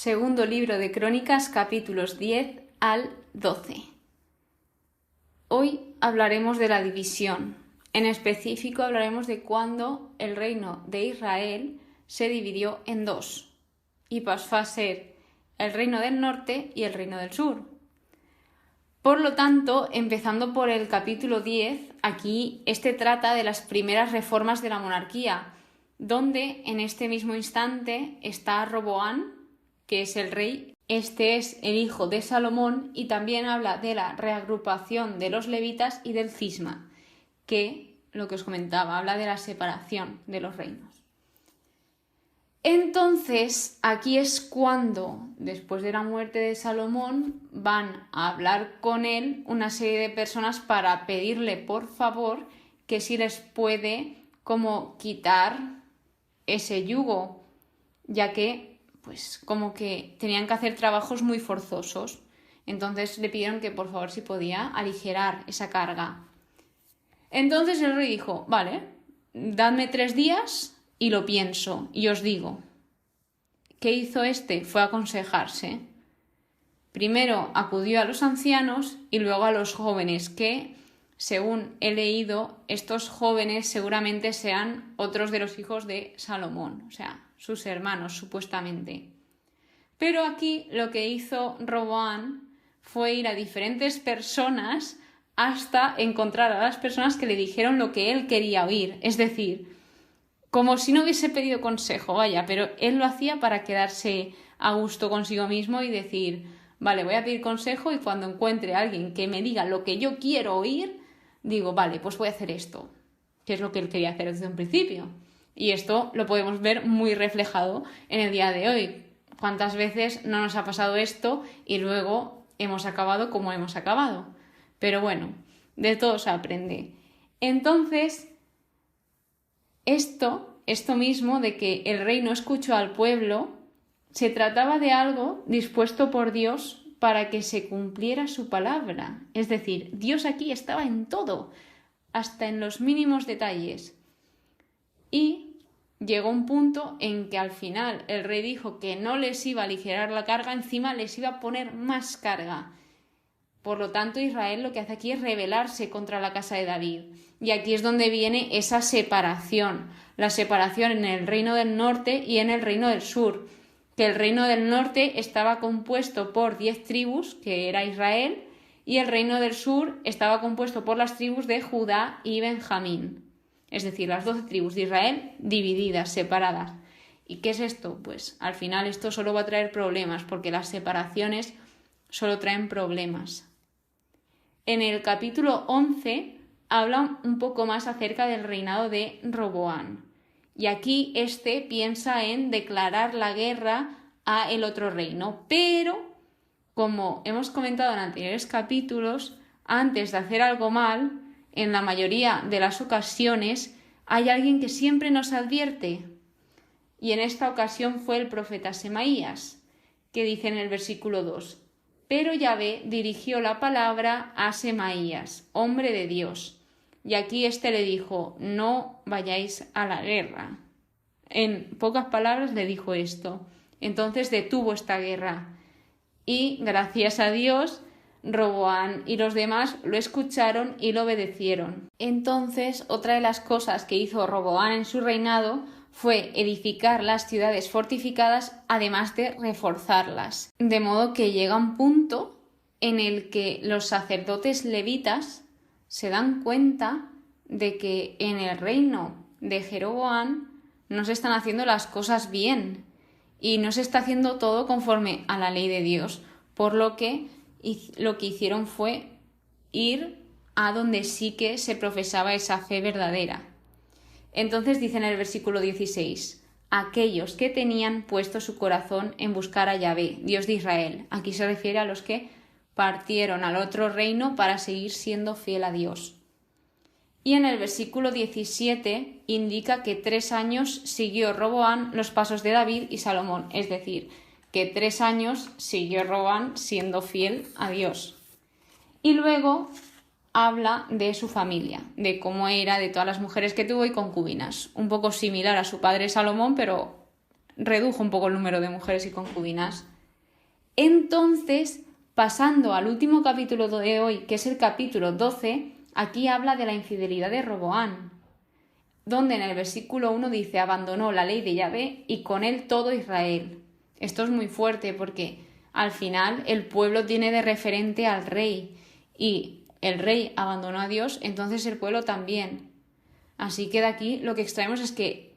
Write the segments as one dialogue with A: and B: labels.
A: Segundo libro de Crónicas, capítulos 10 al 12. Hoy hablaremos de la división. En específico hablaremos de cuándo el reino de Israel se dividió en dos y pasó a ser el reino del norte y el reino del sur. Por lo tanto, empezando por el capítulo 10, aquí trata de las primeras reformas de la monarquía, donde en este mismo instante está Roboán, que es el rey. Este es el hijo de Salomón y también habla de la reagrupación de los levitas y del cisma, que, lo que os comentaba, habla de la separación de los reinos. Entonces, aquí es cuando, después de la muerte de Salomón, van a hablar con él una serie de personas para pedirle, por favor, que si les puede como quitar ese yugo, ya que pues como que tenían que hacer trabajos muy forzosos. Entonces le pidieron que por favor si podía aligerar esa carga. Entonces el rey dijo, vale, dadme 3 días y lo pienso y os digo. ¿Qué hizo Fue aconsejarse. Primero acudió a los ancianos y luego a los jóvenes, que según he leído, estos jóvenes seguramente sean otros de los hijos de Salomón, o sea, sus hermanos supuestamente. Pero aquí lo que hizo Roboán fue ir a diferentes personas hasta encontrar a las personas que le dijeron lo que él quería oír, es decir, como si no hubiese pedido consejo, vaya, pero él lo hacía para quedarse a gusto consigo mismo y decir, vale, voy a pedir consejo y cuando encuentre a alguien que me diga lo que yo quiero oír, digo, vale, pues voy a hacer esto, que es lo que él quería hacer desde un principio. Y esto lo podemos ver muy reflejado en el día de hoy. ¿Cuántas veces no nos ha pasado esto y luego hemos acabado como hemos acabado? Pero bueno, de todo se aprende. Entonces, esto mismo de que el rey no escuchó al pueblo, se trataba de algo dispuesto por Dios para que se cumpliera su palabra. Es decir, Dios aquí estaba en todo, hasta en los mínimos detalles. Y llegó un punto en que al final el rey dijo que no les iba a aligerar la carga, encima les iba a poner más carga. Por lo tanto, Israel lo que hace aquí es rebelarse contra la casa de David. Y aquí es donde viene esa separación, la separación en el reino del norte y en el reino del sur. Que el reino del norte estaba compuesto por 10 tribus, que era Israel, y el reino del sur estaba compuesto por las tribus de Judá y Benjamín. Es decir, las 12 tribus de Israel divididas, separadas. ¿Y qué es esto? Pues al final esto solo va a traer problemas, porque las separaciones solo traen problemas. En el capítulo 11 habla un poco más acerca del reinado de Roboán. Y aquí piensa en declarar la guerra a el otro reino. Pero, como hemos comentado en anteriores capítulos, antes de hacer algo mal, en la mayoría de las ocasiones hay alguien que siempre nos advierte. Y en esta ocasión fue el profeta Semaías, que dice en el versículo 2: Pero Yahvé dirigió la palabra a Semaías, hombre de Dios. Y aquí le dijo, no vayáis a la guerra. En pocas palabras le dijo esto. Entonces detuvo esta guerra. Y gracias a Dios, Roboán y los demás lo escucharon y lo obedecieron. Entonces, otra de las cosas que hizo Roboán en su reinado fue edificar las ciudades fortificadas, además de reforzarlas. De modo que llega un punto en el que los sacerdotes levitas se dan cuenta de que en el reino de Jeroboam no se están haciendo las cosas bien y no se está haciendo todo conforme a la ley de Dios, por lo que hicieron fue ir a donde sí que se profesaba esa fe verdadera. Entonces dice en el versículo 16, aquellos que tenían puesto su corazón en buscar a Yahvé, Dios de Israel. Aquí se refiere a los que partieron al otro reino para seguir siendo fiel a Dios. Y en el versículo 17 indica que 3 años siguió Roboán los pasos de David y Salomón, es decir, que 3 años siguió Roboán siendo fiel a Dios. Y luego habla de su familia, de cómo era, de todas las mujeres que tuvo y concubinas. Un poco similar a su padre Salomón, pero redujo un poco el número de mujeres y concubinas. Entonces, pasando al último capítulo de hoy, que es el capítulo 12, aquí habla de la infidelidad de Roboam, donde en el versículo 1 dice: abandonó la ley de Yahvé y con él todo Israel. Esto es muy fuerte porque al final el pueblo tiene de referente al rey y el rey abandonó a Dios, entonces el pueblo también. Así que de aquí lo que extraemos es que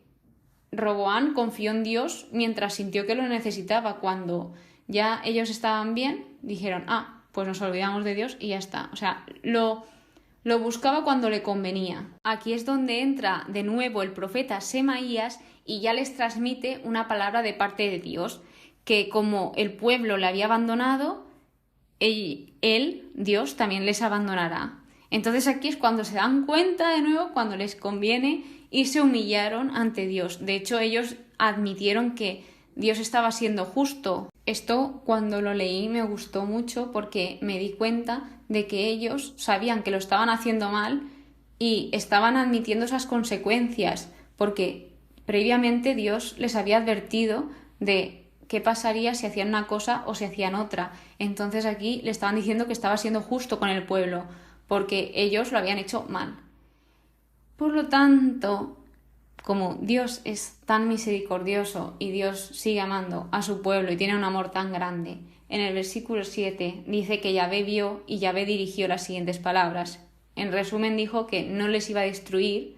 A: Roboam confió en Dios mientras sintió que lo necesitaba. Cuando ya ellos estaban bien, dijeron: pues nos olvidamos de Dios y ya está. O sea, lo buscaba cuando le convenía. Aquí es donde entra de nuevo el profeta Semaías y ya les transmite una palabra de parte de Dios, que como el pueblo le había abandonado, él, Dios, también les abandonará. Entonces aquí es cuando se dan cuenta de nuevo, cuando les conviene, y se humillaron ante Dios. De hecho, ellos admitieron que Dios estaba siendo justo. Esto, cuando lo leí, me gustó mucho porque me di cuenta de que ellos sabían que lo estaban haciendo mal y estaban admitiendo esas consecuencias, porque previamente Dios les había advertido de qué pasaría si hacían una cosa o si hacían otra. Entonces aquí le estaban diciendo que estaba siendo justo con el pueblo, porque ellos lo habían hecho mal. Por lo tanto, como Dios es tan misericordioso y Dios sigue amando a su pueblo y tiene un amor tan grande, en el versículo 7 dice que Yahvé vio y Yahvé dirigió las siguientes palabras. En resumen, dijo que no les iba a destruir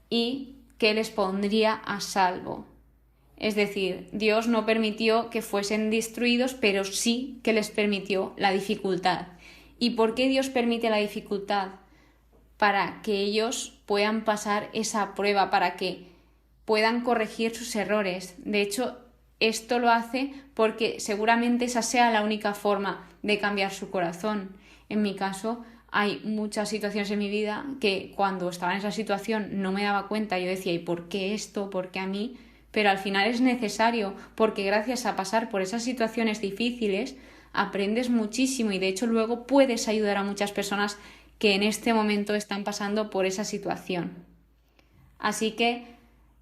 A: y que les pondría a salvo. Es decir, Dios no permitió que fuesen destruidos, pero sí que les permitió la dificultad. ¿Y por qué Dios permite la dificultad? Para que ellos puedan pasar esa prueba, para que puedan corregir sus errores. De hecho, esto lo hace porque seguramente esa sea la única forma de cambiar su corazón. En mi caso, hay muchas situaciones en mi vida que cuando estaba en esa situación no me daba cuenta. Yo decía: ¿y por qué esto? ¿Por qué a mí? Pero al final es necesario, porque gracias a pasar por esas situaciones difíciles aprendes muchísimo y de hecho luego puedes ayudar a muchas personas que en este momento están pasando por esa situación. Así que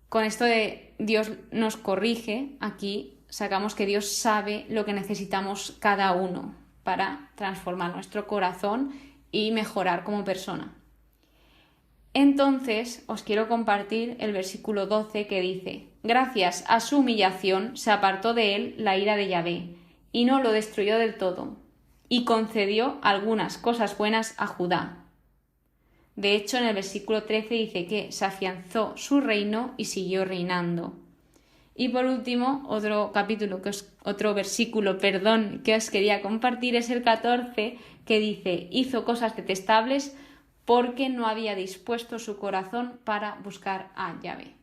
A: con esto de Dios nos corrige, aquí sacamos que Dios sabe lo que necesitamos cada uno para transformar nuestro corazón y mejorar como persona. Entonces os quiero compartir el versículo 12 que dice: gracias a su humillación se apartó de él la ira de Yahvé y no lo destruyó del todo, y concedió algunas cosas buenas a Judá. De hecho, en el versículo 13 dice que se afianzó su reino y siguió reinando. Y por último, otro versículo que os quería compartir es el 14, que dice: hizo cosas detestables porque no había dispuesto su corazón para buscar a Yahvé.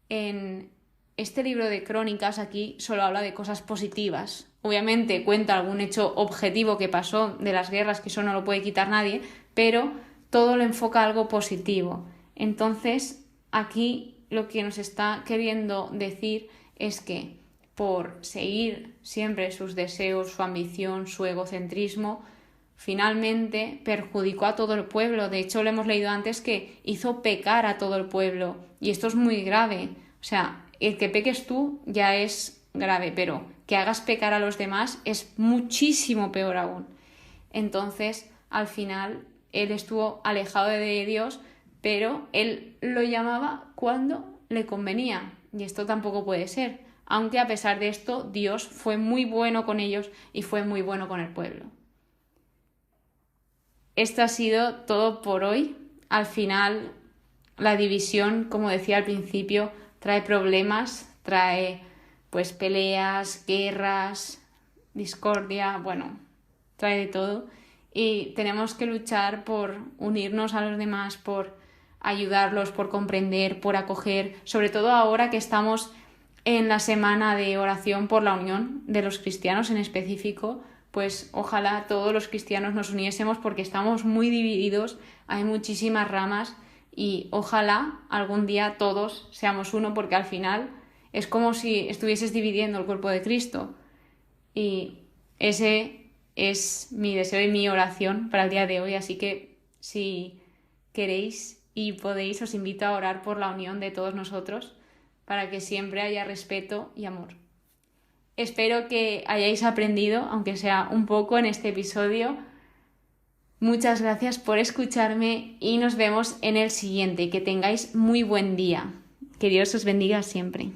A: En este libro de crónicas aquí solo habla de cosas positivas. Obviamente cuenta algún hecho objetivo que pasó de las guerras, que eso no lo puede quitar nadie, pero todo lo enfoca a algo positivo. Entonces, aquí lo que nos está queriendo decir es que por seguir siempre sus deseos, su ambición, su egocentrismo, finalmente perjudicó a todo el pueblo. De hecho, lo hemos leído antes, que hizo pecar a todo el pueblo. Y esto es muy grave. O sea, el que peques tú ya es grave, pero que hagas pecar a los demás es muchísimo peor aún. Entonces, al final, él estuvo alejado de Dios, pero él lo llamaba cuando le convenía. Y esto tampoco puede ser. Aunque a pesar de esto, Dios fue muy bueno con ellos y fue muy bueno con el pueblo. Esto ha sido todo por hoy. Al final, la división, como decía al principio, trae problemas, trae peleas, guerras, discordia, trae de todo. Y tenemos que luchar por unirnos a los demás, por ayudarlos, por comprender, por acoger, sobre todo ahora que estamos en la semana de oración por la unión de los cristianos en específico. Pues ojalá todos los cristianos nos uniésemos, porque estamos muy divididos, hay muchísimas ramas, y ojalá algún día todos seamos uno, porque al final es como si estuvieses dividiendo el cuerpo de Cristo. Y ese es mi deseo y mi oración para el día de hoy, así que si queréis y podéis, os invito a orar por la unión de todos nosotros, para que siempre haya respeto y amor. Espero que hayáis aprendido, aunque sea un poco, en este episodio. Muchas gracias por escucharme y nos vemos en el siguiente. Que tengáis muy buen día. Que Dios os bendiga siempre.